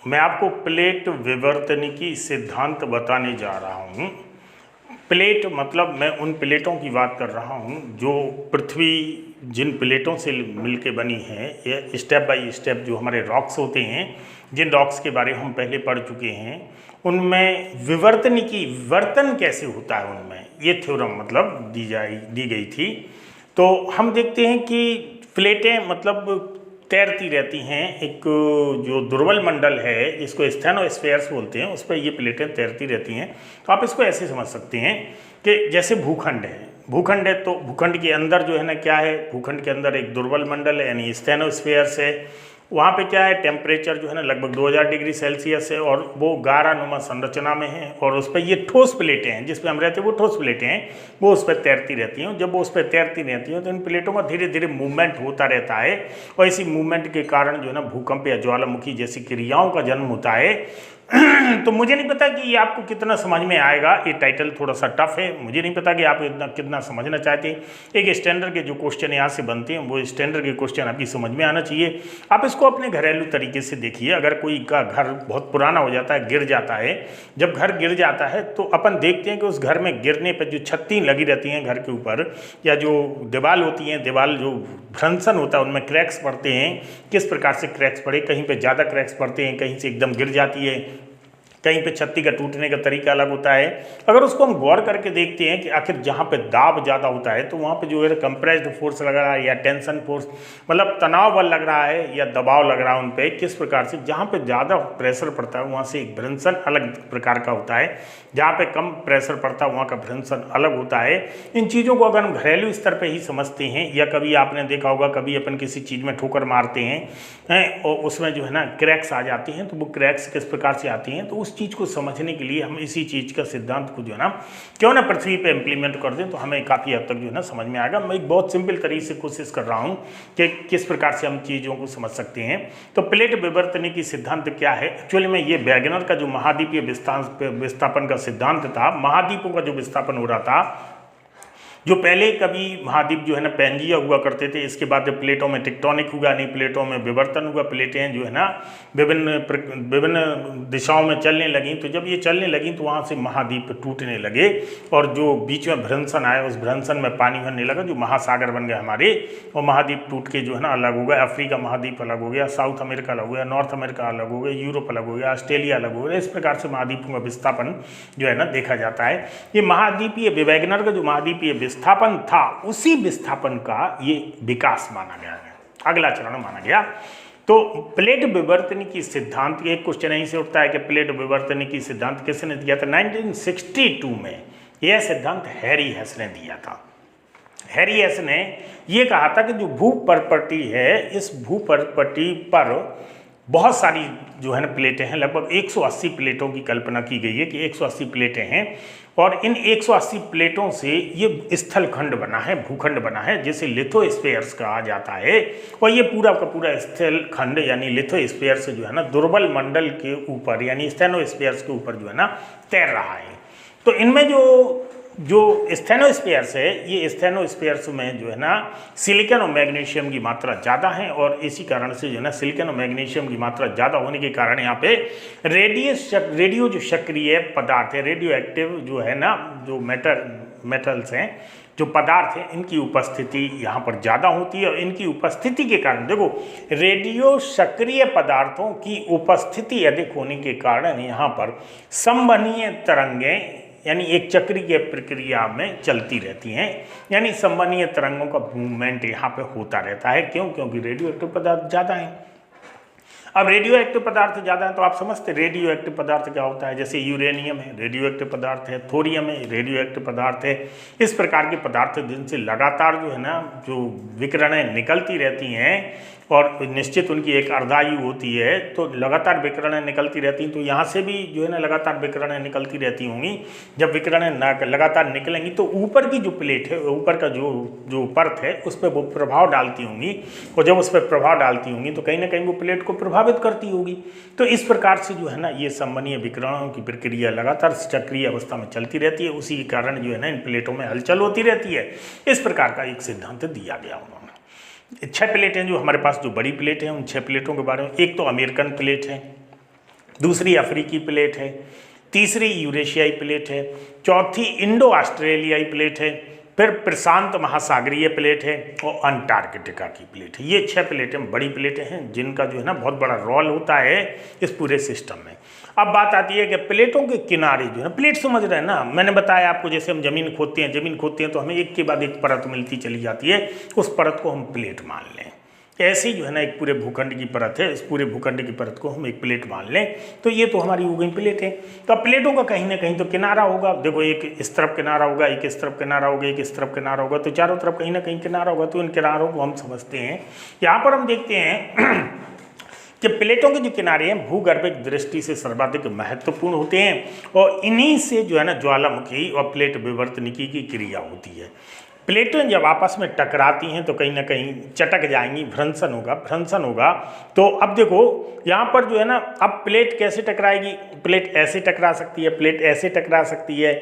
मैं आपको प्लेट विवर्तनिकी सिद्धांत बताने जा रहा हूँ। प्लेट मतलब मैं उन प्लेटों की बात कर रहा हूँ जो पृथ्वी जिन प्लेटों से मिलके बनी है, ये स्टेप बाय स्टेप जो हमारे रॉक्स होते हैं, जिन रॉक्स के बारे में हम पहले पढ़ चुके हैं, उनमें विवर्तनिकी वर्तन कैसे होता है उनमें, ये थ्योरम मतलब दी गई थी। तो हम देखते हैं कि प्लेटें मतलब तैरती रहती हैं। एक जो दुर्बल मंडल है जिसको स्टेनोस्फेयर्स बोलते हैं, उस पर ये प्लेटें तैरती रहती हैं। तो आप इसको ऐसे समझ सकते हैं कि जैसे भूखंड है तो भूखंड के अंदर जो है ना क्या है, भूखंड के अंदर एक दुर्बल मंडल है यानी स्टेनोस्फेयर्स है। वहाँ पे क्या है, टेम्परेचर जो है ना लगभग 2000 डिग्री सेल्सियस है और वो गारानुमा संरचना में है, और उस पर ये ठोस प्लेटें हैं जिस पे हम रहते हैं, वो ठोस प्लेटें हैं, वो उस पर तैरती रहती हैं। जब वो उस पर तैरती रहती हैं तो इन प्लेटों का धीरे धीरे मूवमेंट होता रहता है, और इसी मूवमेंट के कारण जो है ना भूकंप या ज्वालामुखी जैसी क्रियाओं का जन्म होता है। तो मुझे नहीं पता कि ये आपको कितना समझ में आएगा, ये टाइटल थोड़ा सा टफ है, मुझे नहीं पता कि आप इतना कितना समझना चाहते हैं। एक स्टैंडर्ड के जो क्वेश्चन यहाँ से बनते हैं वो स्टैंडर्ड के क्वेश्चन आपकी समझ में आना चाहिए। आप इसको अपने घरेलू तरीके से देखिए। अगर कोई का घर बहुत पुराना हो जाता है, गिर जाता है, जब घर गिर जाता है तो अपन देखते हैं कि उस घर में गिरने पर जो छत्ती लगी रहती हैं घर के ऊपर, या जो दीवार होती हैं, दीवार जो भ्रंशन होता है उनमें क्रैक्स पड़ते हैं। किस प्रकार से क्रैक्स पड़े, कहीं पे ज़्यादा क्रैक्स पड़ते हैं, कहीं से एकदम गिर जाती है, कहीं पे छत्ती का टूटने का तरीका अलग होता है। अगर उसको हम गौर करके देखते हैं कि आखिर जहाँ पे दाब ज़्यादा होता है तो वहाँ पे जो है कंप्रेस्ड फोर्स लग रहा है या टेंशन फोर्स, मतलब तनाव बल लग रहा है या दबाव लग रहा है उन पर, किस प्रकार से, जहाँ पे ज़्यादा प्रेशर पड़ता है वहाँ से एक भ्रंशन अलग प्रकार का होता है, जहाँ पे कम प्रेशर पड़ता है वहाँ का भ्रंशन अलग होता है। इन चीज़ों को अगर हम घरेलू स्तर पर ही समझते हैं, या कभी आपने देखा होगा कभी अपन किसी चीज़ में ठोकर मारते हैं और उसमें जो है ना क्रैक्स आ जाती हैं, तो वो क्रैक्स किस प्रकार से आती हैं, तो उस चीज़ को समझने के लिए हम इसी चीज़ का सिद्धांत को जो है ना क्यों ना पृथ्वी पे इम्प्लीमेंट कर दें तो हमें काफ़ी हद तक जो है ना समझ में आएगा। मैं एक बहुत सिंपल तरीके से कोशिश कर रहा हूँ कि किस प्रकार से हम चीज़ों को समझ सकते हैं। तो प्लेट विवर्तनिकी सिद्धांत क्या है, एक्चुअली में ये वैगनर का जो महाद्वीपीय विस्थापन का सिद्धांत था, महाद्वीपों का जो विस्थापन हो रहा था, जो पहले कभी महाद्वीप जो है ना पैंजिया हुआ करते थे, इसके बाद जब प्लेटों में टेक्टोनिक हुआ, नहीं प्लेटों में विवर्तन हुआ, प्लेटें जो है ना विभिन्न दिशाओं में चलने लगी, तो जब ये चलने लगी तो वहाँ से महाद्वीप टूटने लगे, और जो बीच में भ्रंशन आया उस भ्रंशन में पानी भरने लगा, जो महासागर बन गए हमारे, और महाद्वीप टूट के जो है ना अलग हो गया। अफ्रीका महाद्वीप अलग हो गया, साउथ अमेरिका अलग हो गया, नॉर्थ अमेरिका अलग हो गया, यूरोप अलग हो गया, ऑस्ट्रेलिया अलग हो गया। इस प्रकार से महाद्वीपों का विस्थापन जो है ना देखा जाता है। ये महाद्वीपीय वैगनर का जो महाद्वीपीय विस्थापन था, उसी विस्थापन का ये विकास माना गया है, अगला चरण माना गया। तो प्लेट विवर्तनिकी सिद्धांत, एक क्वेश्चन यहीं से उठता है कि प्लेट विवर्तनिकी सिद्धांत किसने दिया था। 1962 में यह सिद्धांत हैरी हेस ने दिया था। हैरी हेस ने यह कहा था कि जो भूपर्पटी है, इस भूपर्पटी पर बहुत सारी जो है ना प्लेटें हैं, लगभग 180 प्लेटों की कल्पना की गई है कि 180 प्लेटें हैं, और इन 180 प्लेटों से ये स्थलखंड बना है, भूखंड बना है, जिसे लिथोस्फेयर्स कहा जाता है। और ये पूरा का पूरा स्थलखंड यानी लिथोस्फेयर्स जो है ना दुर्बल मंडल के ऊपर यानी स्टेनोस्फेयर्स के ऊपर जो है ना तैर रहा है। तो इनमें जो स्टेनोस्फेयर्स है, ये स्टेनोस्फेयर्स में जो है ना सिलिकॉन और मैग्नीशियम की मात्रा ज़्यादा है, और इसी कारण से जो है ना सिलिकॉन और मैग्नीशियम की मात्रा ज़्यादा होने के कारण यहाँ पे रेडियो जो सक्रिय पदार्थ है, रेडियो एक्टिव जो है ना, जो मेटल्स हैं, जो पदार्थ हैं, इनकी उपस्थिति यहाँ पर ज़्यादा होती है। और इनकी उपस्थिति के कारण, देखो, रेडियो सक्रिय पदार्थों की उपस्थिति अधिक होने के कारण यहाँ पर संवहनीय तरंगें यानी एक चक्रीय प्रक्रिया में चलती रहती हैं, यानी संवहनीय तरंगों का मूवमेंट यहाँ पे होता रहता है। क्यों? क्योंकि रेडियो एक्टिव पदार्थ ज़्यादा हैं। अब रेडियो एक्टिव पदार्थ ज़्यादा है तो आप समझते रेडियो एक्टिव पदार्थ क्या होता है। जैसे यूरेनियम है, रेडियो एक्टिव पदार्थ है, थोरियम है, रेडियो एक्टिव पदार्थ है। इस प्रकार के पदार्थ जिनसे लगातार जो है ना जो विकिरणें निकलती रहती हैं, और निश्चित उनकी एक अर्धायु होती है, तो लगातार विकिरणें निकलती रहती हैं। तो यहाँ से भी जो है ना लगातार विकिरणें निकलती रहती होंगी। जब विकिरणें लगातार निकलेंगी तो ऊपर की जो प्लेट है, ऊपर का जो परत है, उस पर वो प्रभाव डालती होंगी, और जब उस पर प्रभाव डालती होंगी तो कहीं ना कहीं वो प्लेट को प्रभावित करती होगी। तो इस प्रकार से जो है ना ये संवहनीय विकिरणों की प्रक्रिया लगातार चक्रीय अवस्था में चलती रहती है। उसी के कारण जो है ना इन प्लेटों में हलचल होती रहती है। इस प्रकार का एक सिद्धांत दिया गया उन्होंने। 6 प्लेटें जो हमारे पास जो बड़ी प्लेट हैं, उन 6 प्लेटों के बारे में, एक तो अमेरिकन प्लेट है, दूसरी अफ्रीकी प्लेट है, तीसरी यूरेशियाई प्लेट है, चौथी इंडो ऑस्ट्रेलियाई प्लेट है, फिर प्रशांत महासागरीय प्लेट है और अंटार्कटिका की प्लेट है। ये 6 प्लेटें बड़ी प्लेटें हैं जिनका जो है ना बहुत बड़ा रोल होता है इस पूरे सिस्टम में। अब बात आती है कि प्लेटों के किनारे जो है, प्लेट समझ रहे हैं ना, मैंने बताया आपको जैसे हम जमीन खोदते हैं तो हमें एक के बाद एक परत मिलती चली जाती है, उस परत को हम प्लेट मान लें। ऐसे ही जो है ना एक पूरे भूखंड की परत है, इस पूरे भूखंड की परत को हम एक प्लेट मान लें तो ये तो हमारी हो गई प्लेट है। तो अब प्लेटों का कहीं ना कहीं तो किनारा होगा, देखो एक इस तरफ किनारा होगा, एक इस तरफ किनारा होगा, एक इस तरफ किनारा होगा, तो चारों तरफ कहीं ना कहीं किनारा होगा। तो इन किनारों को हम समझते हैं। यहाँ पर हम देखते हैं कि प्लेटों के जो किनारे हैं भूगर्भिक दृष्टि से सर्वाधिक महत्वपूर्ण होते हैं और इन्हीं से जो है ना ज्वालामुखी और प्लेट विवर्तनिकी की क्रिया होती है। प्लेटें जब आपस में टकराती हैं तो कहीं ना कहीं चटक जाएंगी, भ्रंशन होगा। तो अब देखो यहाँ पर जो है ना, अब प्लेट कैसे टकराएगी, प्लेट ऐसे टकरा सकती है, प्लेट ऐसे टकरा सकती है,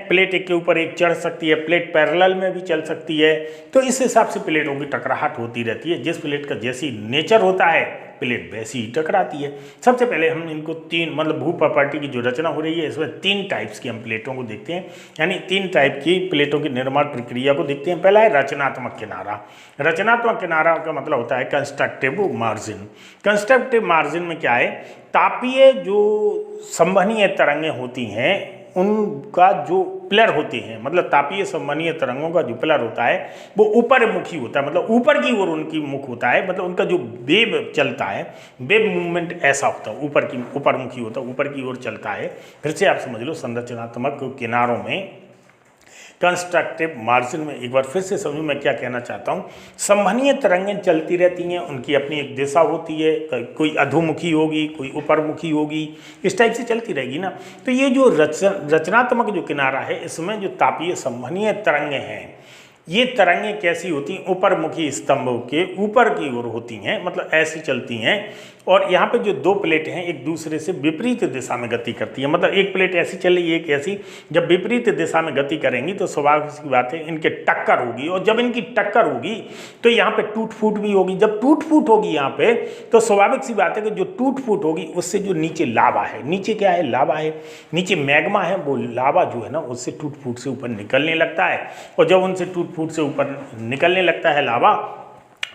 प्लेट एक के ऊपर एक चढ़ सकती है, प्लेट पैरेलल में भी चल सकती है। तो इस हिसाब से प्लेटों की टकराहट होती रहती है। जिस प्लेट का जैसी नेचर होता है प्लेट वैसी ही टकराती है। सबसे पहले हम इनको 3 मतलब भू प्रॉपर्टी की जो रचना हो रही है इसमें 3 टाइप्स की हम प्लेटों को देखते हैं, यानी 3 टाइप की प्लेटों की निर्माण प्रक्रिया को देखते हैं। पहला है रचनात्मक किनारा। रचनात्मक किनारा का मतलब होता है कंस्ट्रक्टिव मार्जिन। कंस्ट्रक्टिव मार्जिन में क्या है, तापीय जो संवहनीय तरंगें होती हैं उनका जो पिलर होते हैं, मतलब तापीय संवहनीय तरंगों का जो पिलर होता है वो ऊपरमुखी होता है, मतलब ऊपर की ओर उनकी मुख होता है, मतलब उनका जो वेव चलता है, वेव मूवमेंट ऐसा होता है, ऊपरमुखी होता है, ऊपर की ओर चलता है। फिर से आप समझ लो संरचनात्मक किनारों में, कंस्ट्रक्टिव मार्जिन में एक बार फिर से समझो मैं क्या कहना चाहता हूँ। संवहनीय तरंगें चलती रहती हैं, उनकी अपनी एक दिशा होती है, कोई अधोमुखी होगी, कोई ऊपरमुखी होगी, इस टाइप से चलती रहेगी ना। तो ये जो रचनात्मक जो किनारा है इसमें जो तापीय संवहनीय तरंगें हैं, ये तरंगें कैसी होती हैं, ऊपरमुखी स्तंभों के ऊपर की ओर होती हैं, मतलब ऐसी चलती हैं। और यहाँ पे जो 2 प्लेटें हैं एक दूसरे से विपरीत दिशा में गति करती है, मतलब एक प्लेट ऐसी चल रही है एक ऐसी, जब विपरीत दिशा में गति करेंगी तो स्वाभाविक सी बात है इनके टक्कर होगी, और जब इनकी टक्कर होगी तो यहाँ पे टूट फूट भी होगी। जब टूट फूट होगी यहाँ पे तो स्वाभाविक सी बात है कि जो टूट फूट होगी उससे जो नीचे लावा है, नीचे क्या है, लावा है, नीचे मैग्मा है, वो लावा जो है ना उससे टूट फूट से ऊपर निकलने लगता है। और जब उनसे टूट फूट से ऊपर निकलने लगता है लावा,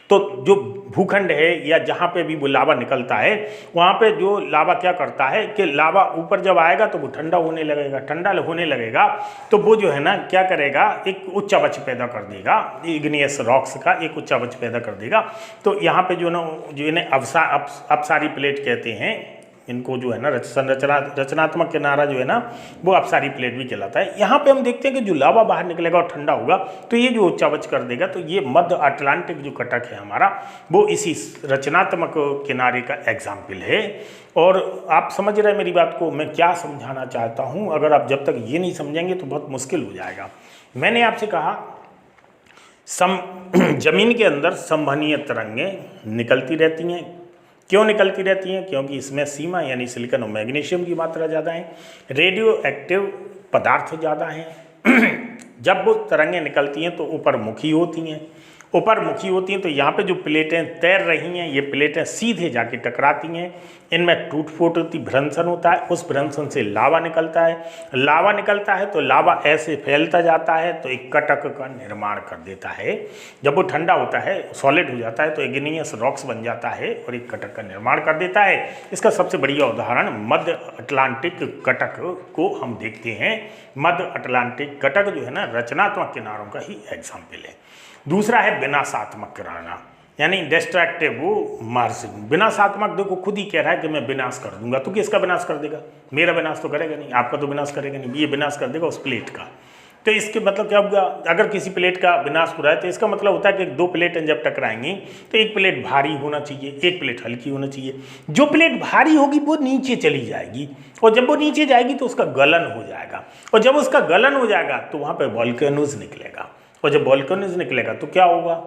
तो जो भूखंड है या जहाँ पे भी वो लावा निकलता है वहाँ पे जो लावा क्या करता है कि लावा ऊपर जब आएगा तो वो ठंडा होने लगेगा तो वो जो है ना क्या करेगा, एक उच्चावच पैदा कर देगा, इग्नियस रॉक्स का एक उच्चावच पैदा कर देगा। तो यहाँ पे जो ना जो इन्हें अपसारी प्लेट कहते हैं, इनको जो है ना रचनात्मक किनारा जो है ना वो अपसारी प्लेट भी कहलाता है। यहाँ पे हम देखते हैं कि जो लावा बाहर निकलेगा और ठंडा होगा तो ये जो उच्चावच कर देगा, तो ये मध्य अटलांटिक जो कटक है हमारा वो इसी रचनात्मक किनारे का एग्जाम्पल है। और आप समझ रहे हैं मेरी बात को, मैं क्या समझाना चाहता हूँ। अगर आप जब तक ये नहीं समझेंगे तो बहुत मुश्किल हो जाएगा। मैंने आपसे कहा जमीन के अंदर संवहनीय तरंगें निकलती रहती हैं। क्यों निकलती रहती हैं? क्योंकि इसमें सीमा यानी सिलिकॉन और मैग्नीशियम की मात्रा ज़्यादा है, रेडियो एक्टिव पदार्थ ज़्यादा हैं। जब वो तरंगें निकलती हैं तो ऊपरमुखी होती हैं, तो यहाँ पे जो प्लेटें तैर रही हैं ये प्लेटें सीधे जाके टकराती हैं, इनमें टूट फूट होती, भ्रंशन होता है, उस भ्रंशन से लावा निकलता है तो लावा ऐसे फैलता जाता है तो एक कटक का निर्माण कर देता है। जब वो ठंडा होता है, सॉलिड हो जाता है तो इग्नियस रॉक्स बन जाता है और एक कटक का निर्माण कर देता है। इसका सबसे बढ़िया उदाहरण मध्य अटलांटिक कटक को हम देखते हैं। मध्य अटलांटिक कटक जो है ना रचनात्मक किनारों का ही एग्जाम्पल है। दूसरा है विनाशात्मक किनारा यानी डिस्ट्रक्टिव मार्जिन। विनाशात्मक देखो खुद ही कह रहा है कि मैं विनाश कर दूंगा, तो किसका विनाश कर देगा? मेरा विनाश तो करेगा नहीं, आपका तो विनाश करेगा नहीं, ये विनाश कर देगा उस प्लेट का। तो इसके मतलब क्या होगा? अगर किसी प्लेट का विनाश हो रहा है तो इसका मतलब होता है कि 2 प्लेटें जब टकराएंगी तो एक प्लेट भारी होना चाहिए, एक प्लेट हल्की होना चाहिए। जो प्लेट भारी होगी वो नीचे चली जाएगी, और जब वो नीचे जाएगी तो उसका गलन हो जाएगा, और जब उसका गलन हो जाएगा तो वहाँ पर वोल्केनोज निकलेगा, और जब वोल्केनोज निकलेगा तो क्या होगा?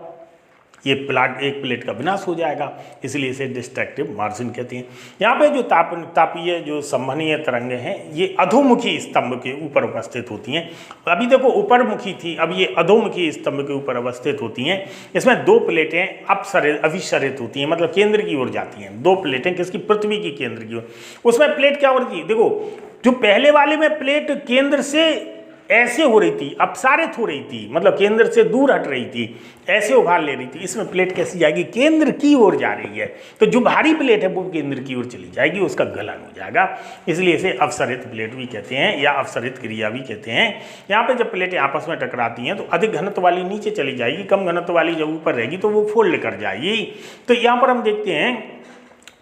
ये प्लाट एक प्लेट का विनाश हो जाएगा, इसलिए इसे डिस्ट्रक्टिव मार्जिन कहते हैं। यहाँ पे जो तापीय जो संवहनीय तरंगें हैं ये अधोमुखी स्तंभ के ऊपर उपस्थित होती हैं। अभी देखो ऊपरमुखी थी, अब ये अधोमुखी स्तंभ के ऊपर अवस्थित होती हैं। इसमें दो प्लेटें अभिसरित होती हैं, मतलब केंद्र की ओर जाती हैं। दो प्लेटें किसकी? पृथ्वी की केंद्र की ओर। उसमें प्लेट क्या हो रही थी? देखो जो पहले वाले में प्लेट केंद्र से ऐसे हो रही थी, अपसारित हो रही थी, मतलब केंद्र से दूर हट रही थी, ऐसे उभार ले रही थी। इसमें प्लेट कैसी जाएगी? केंद्र की ओर जा रही है। तो जो भारी प्लेट है वो केंद्र की ओर चली जाएगी, उसका गलन हो जाएगा, इसलिए इसे अवसरित प्लेट भी कहते हैं या अवसरित क्रिया भी कहते हैं। यहाँ पे जब प्लेटें आपस में टकराती हैं तो अधिक घनत्व वाली नीचे चली जाएगी, कम घनत्व वाली जब ऊपर रहेगी तो वो फोल्ड कर जाएगी। तो यहाँ पर हम देखते हैं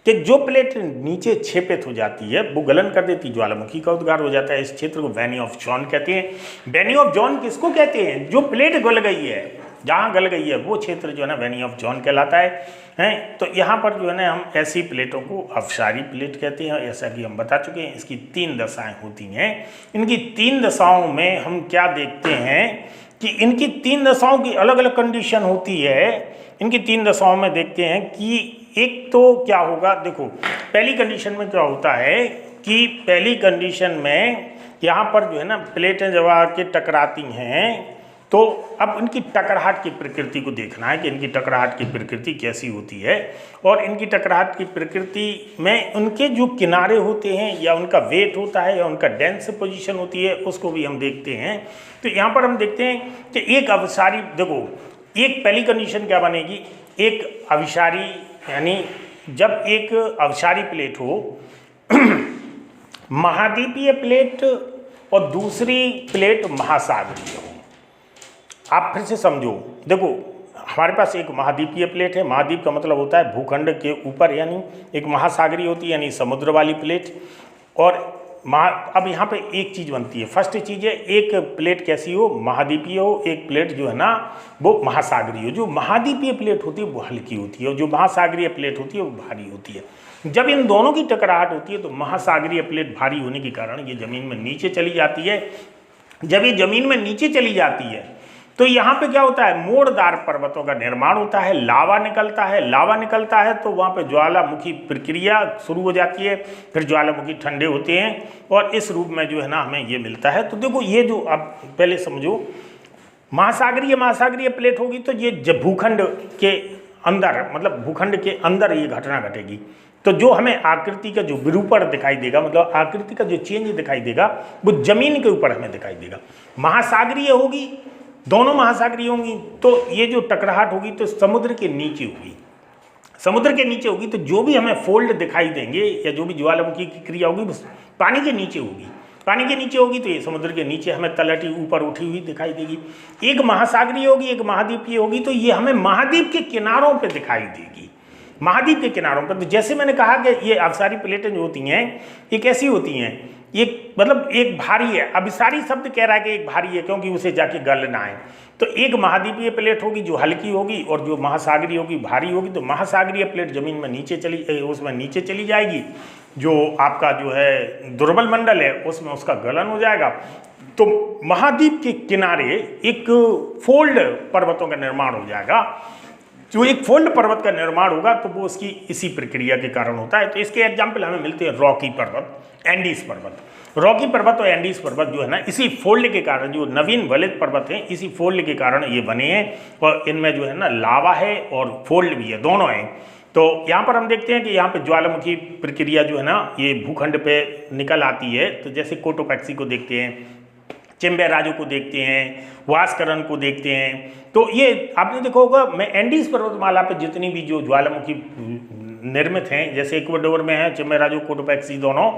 कि जो प्लेट नीचे छेपित हो जाती है वो गलन कर देती, ज्वालामुखी का उद्गार हो जाता है। इस क्षेत्र को वैनी ऑफ जॉन कहते हैं। वैनी ऑफ जॉन किसको कहते हैं? जो प्लेट गल गई है, जहाँ गल गई है वो क्षेत्र जो है ना वैनी ऑफ जॉन कहलाता है। तो यहाँ पर जो है ना हम ऐसी प्लेटों को अपसारी प्लेट कहते हैं, ऐसा कि हम बता चुके हैं। इसकी 3 दशाएँ होती हैं। इनकी 3 दशाओं में हम क्या देखते हैं कि इनकी 3 दशाओं की अलग अलग कंडीशन होती है। इनकी 3 दशाओं में देखते हैं कि एक तो क्या होगा, देखो पहली कंडीशन में क्या होता है कि पहली कंडीशन में यहाँ पर जो है ना प्लेटें जब आके टकराती हैं तो अब इनकी टकराहट की प्रकृति को देखना है कि इनकी टकराहट की प्रकृति कैसी होती है। और इनकी टकराहट की प्रकृति में उनके जो किनारे होते हैं या उनका वेट होता है या उनका डेंस पोजीशन होती है, उसको भी हम देखते हैं। तो यहाँ पर हम देखते हैं कि एक अभिसारी, देखो एक पहली कंडीशन क्या बनेगी, एक अभिसारी यानी जब एक अवसारी प्लेट हो महाद्वीपीय प्लेट और दूसरी प्लेट महासागरीय हो। आप फिर से समझो, देखो हमारे पास एक महाद्वीपीय प्लेट है। महाद्वीप का मतलब होता है भूखंड के ऊपर, यानी एक महासागरीय होती है यानी समुद्र वाली प्लेट। और अब यहाँ पे एक चीज़ बनती है, फर्स्ट चीज़ है एक प्लेट कैसी हो, महाद्वीपीय हो, एक प्लेट जो है ना वो महासागरीय हो। जो महाद्वीपीय प्लेट होती है वो हल्की होती है और जो महासागरीय प्लेट होती है वो भारी होती है। जब इन दोनों की टकराहट होती है तो महासागरीय प्लेट भारी होने के कारण ये ज़मीन में नीचे चली जाती है। जब ये ज़मीन में नीचे चली जाती है तो यहाँ पे क्या होता है, मोड़दार पर्वतों का निर्माण होता है, लावा निकलता है तो वहाँ पे ज्वालामुखी प्रक्रिया शुरू हो जाती है। फिर ज्वालामुखी ठंडे होते हैं और इस रूप में जो है ना हमें ये मिलता है। तो देखो ये जो आप पहले समझो, महासागरीय प्लेट होगी तो ये जब भूखंड के अंदर, मतलब भूखंड के अंदर ये घटना घटेगी। तो जो हमें आकृति का जो विरूपण दिखाई देगा, मतलब आकृति का जो चेंज दिखाई देगा वो जमीन के ऊपर हमें दिखाई देगा। महासागरीय होगी, दोनों महासागरीय होंगी तो ये जो टकराहट होगी तो समुद्र के नीचे होगी। तो जो भी हमें फोल्ड दिखाई देंगे या जो भी ज्वालामुखी की क्रिया होगी वो पानी के नीचे होगी। तो ये समुद्र के नीचे हमें तलहटी ऊपर उठी हुई दिखाई देगी। एक महासागरीय होगी, एक महाद्वीपीय होगी, तो ये हमें महाद्वीप के किनारों पे दिखाई देगी, महाद्वीप के किनारों पर। तो जैसे मैंने कहा कि ये अवसारी प्लेटें जो होती हैं ये कैसी होती हैं, ये मतलब एक भारी है। अभिसारी शब्द कह रहा है कि एक भारी है क्योंकि उसे जाके गलना है। तो एक महाद्वीपीय प्लेट होगी जो हल्की होगी और जो महासागरीय होगी भारी होगी। तो महासागरीय प्लेट जमीन में नीचे चली जाएगी। जो आपका जो है दुर्बल मंडल है उसमें उसका गलन हो जाएगा। तो महाद्वीप के किनारे एक फोल्ड पर्वतों का निर्माण हो जाएगा। जो एक फोल्ड पर्वत का निर्माण होगा तो वो उसकी इसी प्रक्रिया के कारण होता है। तो इसके एग्जाम्पल हमें मिलते हैं रॉकी पर्वत, एंडीज पर्वत। रॉकी पर्वत और एंडीज पर्वत जो है ना इसी फोल्ड के कारण, जो नवीन वलित पर्वत हैं इसी फोल्ड के कारण ये बने हैं। और इनमें जो है ना लावा है और फोल्ड भी है, दोनों हैं। तो यहाँ पर हम देखते हैं कि यहाँ पे ज्वालामुखी प्रक्रिया जो है ना ये भूखंड पे निकल आती है। तो जैसे कोटोपैक्सी को देखते हैं, चिम्बेराजो को देखते हैं, वास्करन को देखते हैं। तो ये आपने देखा होगा, मैं एंडीज पर्वतमाला पे जितनी भी जो ज्वालामुखी निर्मित हैं, जैसे इक्वाडोर में है चिम्बेराजो, कोटोपैक्सी दोनों,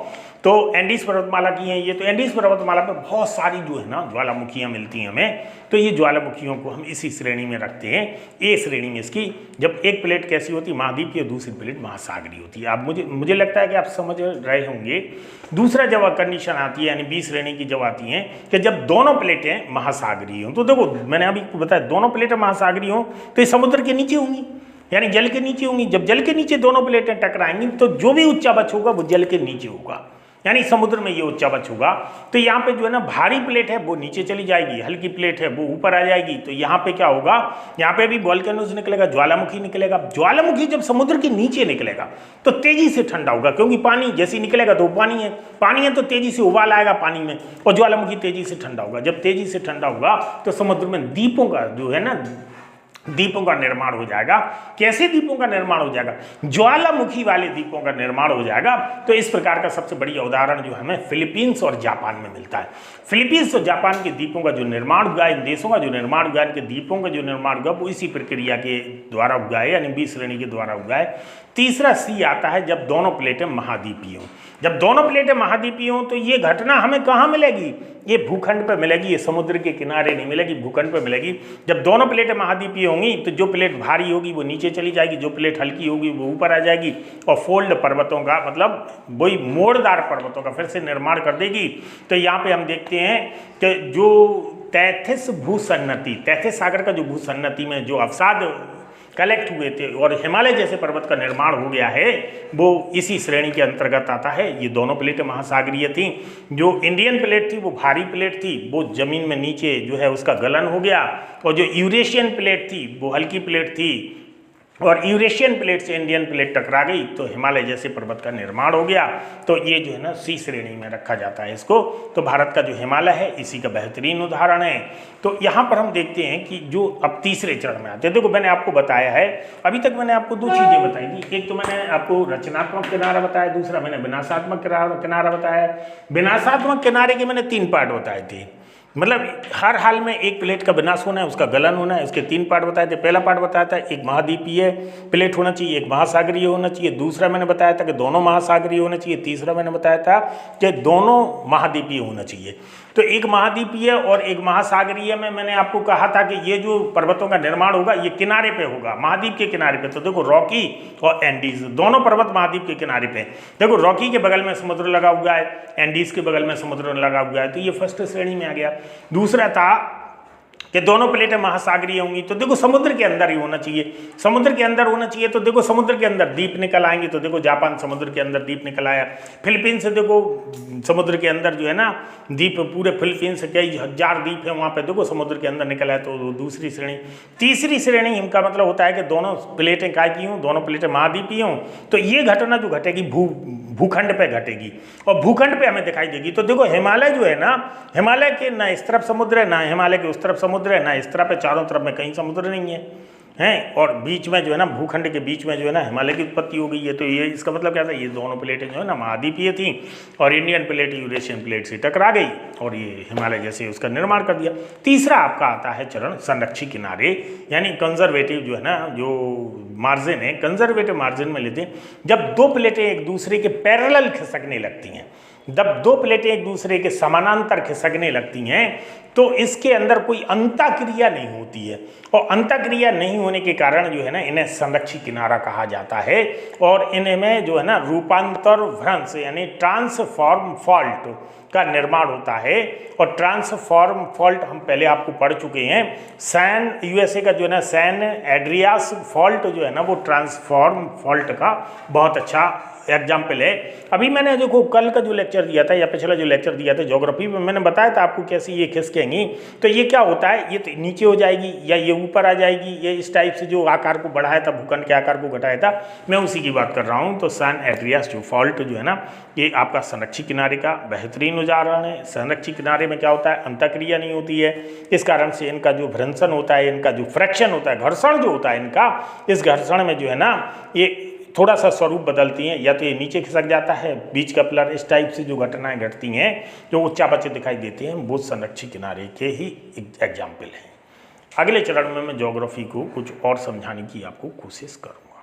तो एंडीज पर्वतमाला की हैं ये। तो एंडीज पर्वतमाला पे बहुत सारी जो है ना ज्वालामुखियाँ मिलती हैं हमें। तो ये ज्वालामुखियों को हम इसी श्रेणी में रखते हैं, ए श्रेणी में इसकी। जब एक प्लेट कैसी होती है, महाद्वीपीय, दूसरी प्लेट महासागरीय होती है। आप मुझे लगता है कि आप समझ रहे होंगे। दूसरा जब कंडीशन आती है यानी बी श्रेणी की जब आती हैं कि जब दोनों प्लेटें महासागरीय हों। तो देखो मैंने अभी बताया दोनों प्लेटें महासागरीय हों तो ये समुद्र के नीचे होंगी, यानी जल के नीचे होंगी। जब जल के नीचे दोनों प्लेटें टकराएंगी तो जो भी उच्चावच होगा वो जल के नीचे होगा, यानी समुद्र में ये उच्चावच होगा। तो यहाँ पे जो है ना भारी प्लेट है वो नीचे चली जाएगी, हल्की प्लेट है वो ऊपर आ जाएगी। तो यहाँ पे क्या होगा, यहाँ पे भी वोल्केनोज निकलेगा, ज्वालामुखी निकलेगा। ज्वालामुखी जब समुद्र के नीचे निकलेगा तो तेजी से ठंडा होगा, क्योंकि पानी जैसे निकलेगा तो पानी है तो तेजी से उबाल आएगा पानी में, और ज्वालामुखी तेजी से ठंडा होगा। जब तेजी से ठंडा होगा तो समुद्र में द्वीपों का जो है ना, द्वीपों का निर्माण हो जाएगा। कैसे द्वीपों का निर्माण हो जाएगा, ज्वालामुखी वाले द्वीपों का निर्माण हो जाएगा। तो इस प्रकार का सबसे बढ़िया उदाहरण जो हमें फिलीपींस और जापान में मिलता है। फिलीपींस और जापान के द्वीपों का जो निर्माण हुआ, इन देशों का जो निर्माण हुआ, इनके द्वीपों का जो निर्माण हुआ, वो इसी प्रक्रिया के द्वारा हुआ है, यानी बी श्रेणी के द्वारा हुआ है। तीसरा सी आता है जब दोनों प्लेटें महाद्वीपीय हों। जब दोनों प्लेटें महाद्वीपीय हों तो ये घटना हमें कहाँ मिलेगी, ये भूखंड पर मिलेगी, ये समुद्र के किनारे नहीं मिलेगी, भूखंड पर मिलेगी। जब दोनों प्लेटें महाद्वीपीय होंगी तो जो प्लेट भारी होगी वो नीचे चली जाएगी, जो प्लेट हल्की होगी वो ऊपर आ जाएगी, और फोल्ड पर्वतों का मतलब वही मोड़दार पर्वतों का फिर से निर्माण कर देगी। तो यहाँ पे हम देखते हैं कि जो तैथिस भूसन्नति, तैथिस सागर का जो भूसन्नति में जो अवसाद कलेक्ट हुए थे और हिमालय जैसे पर्वत का निर्माण हो गया है, वो इसी श्रेणी के अंतर्गत आता है। ये दोनों प्लेटें महासागरीय थी। जो इंडियन प्लेट थी वो भारी प्लेट थी, वो जमीन में नीचे जो है उसका गलन हो गया, और जो यूरेशियन प्लेट थी वो हल्की प्लेट थी, और यूरेशियन प्लेट से इंडियन प्लेट टकरा गई तो हिमालय जैसे पर्वत का निर्माण हो गया। तो ये जो है ना सी श्रेणी में रखा जाता है इसको। तो भारत का जो हिमालय है इसी का बेहतरीन उदाहरण है। तो यहाँ पर हम देखते हैं कि जो अब तीसरे चरण में आते हैं, देखो मैंने आपको बताया है, अभी तक मैंने आपको दो चीज़ें बताई थी। एक तो मैंने आपको रचनात्मक किनारा बताया, दूसरा मैंने विनाशात्मक किनारा बताया। विनाशात्मक किनारे के मैंने 3 पार्ट बताए थे, मतलब हर हाल में एक प्लेट का विनाश होना है, उसका गलन होना है। उसके 3 पार्ट बताए थे। पहला पार्ट बताया था एक महाद्वीपीय प्लेट होना चाहिए, एक महासागरीय होना चाहिए। दूसरा मैंने बताया था कि दोनों महासागरीय होना चाहिए। तीसरा मैंने बताया था कि दोनों महाद्वीपीय होना चाहिए। तो एक महाद्वीपीय और एक महासागरीय में मैंने आपको कहा था कि ये जो पर्वतों का निर्माण होगा ये किनारे पे होगा, महाद्वीप के किनारे पे। तो देखो रॉकी और एंडीज दोनों पर्वत महाद्वीप के किनारे पे। देखो रॉकी के बगल में समुद्र लगा हुआ है, एंडीज के बगल में समुद्र लगा हुआ है, तो ये फर्स्ट श्रेणी में आ गया। दूसरा था कि दोनों प्लेटें महासागरीय होंगी, तो देखो समुद्र के अंदर ही होना चाहिए। समुद्र के अंदर होना चाहिए तो देखो समुद्र के अंदर द्वीप निकल आएंगे। तो देखो जापान समुद्र के अंदर द्वीप निकल आया। फिलीपींस से देखो समुद्र के अंदर जो है ना द्वीप, पूरे फिलीपींस से कई हजार द्वीप है वहाँ पे, देखो समुद्र के अंदर निकल आया, तो दूसरी श्रेणी। तीसरी श्रेणी इनका मतलब होता है कि दोनों प्लेटें काय की हों, दोनों प्लेटें महाद्वीपीय हों। तो ये घटना जो घटेगी भूखंड पे घटेगी, और भूखंड पे हमें दिखाई देगी। तो देखो हिमालय जो है ना, हिमालय के ना इस तरफ समुद्र है, ना हिमालय के उस तरफ समुद्र है, ना इस तरफ है, चारों तरफ में कहीं समुद्र नहीं है हैं, और बीच में जो है ना भूखंड के बीच में जो है ना हिमालय की उत्पत्ति हो गई है। तो ये इसका मतलब क्या था, ये दोनों प्लेटें जो है ना महाद्वीपीय थी, और इंडियन प्लेट यूरेशियन प्लेट से टकरा गई और ये हिमालय जैसे उसका निर्माण कर दिया। तीसरा आपका आता है चरण संरक्षित किनारे, यानी कंजर्वेटिव जो है ना, जो मार्जिन है कंजर्वेटिव मार्जिन में लेते हैं। जब दो प्लेटें एक दूसरे के पैरेलल खिसकने लगती हैं, जब दो प्लेटें एक दूसरे के समानांतर खिसकने लगती हैं, तो इसके अंदर कोई अंतःक्रिया नहीं होती है, और अंतःक्रिया नहीं होने के कारण जो है ना इन्हें संरक्षित किनारा कहा जाता है। और इनमें जो है ना रूपांतर भ्रंश यानी ट्रांसफॉर्म फॉल्ट का निर्माण होता है। और ट्रांसफॉर्म फॉल्ट हम पहले आपको पढ़ चुके हैं। सैन यूएसए का जो है ना सैन एंड्रियास फॉल्ट जो है ना वो ट्रांसफॉर्म फॉल्ट का बहुत अच्छा एग्जाम्पल है। अभी मैंने देखो कल का जो लेक्चर दिया था या पिछला जो लेक्चर दिया था ज्योग्राफी में, मैंने बताया था आपको कैसे ये खिसकेंगी। तो ये क्या होता है, ये तो नीचे हो जाएगी या ये ऊपर आ जाएगी, ये इस टाइप से जो आकार को बढ़ाया था, भूखंड के आकार को घटाया था, मैं उसी की बात कर रहा हूँ। तो सैन एंड्रियास जो फॉल्ट जो है ना, ये आपका संरक्षित किनारे का बेहतरीन उदाहरण है। संरक्षित किनारे में क्या होता है, अंतःक्रिया नहीं होती है, इस कारण से इनका जो भ्रंशन होता है, इनका जो फ्रैक्शन होता है, घर्षण जो होता है इनका, इस घर्षण में जो है ना ये थोड़ा सा स्वरूप बदलती हैं, या तो ये नीचे खिसक जाता है, बीच का पिलर, इस टाइप से जो घटनाएं घटती हैं जो उच्चावच दिखाई देते हैं, वो संरक्षित किनारे के ही एग्जाम्पल हैं। अगले चरण में मैं ज्योग्राफी को कुछ और समझाने की आपको कोशिश करूँगा।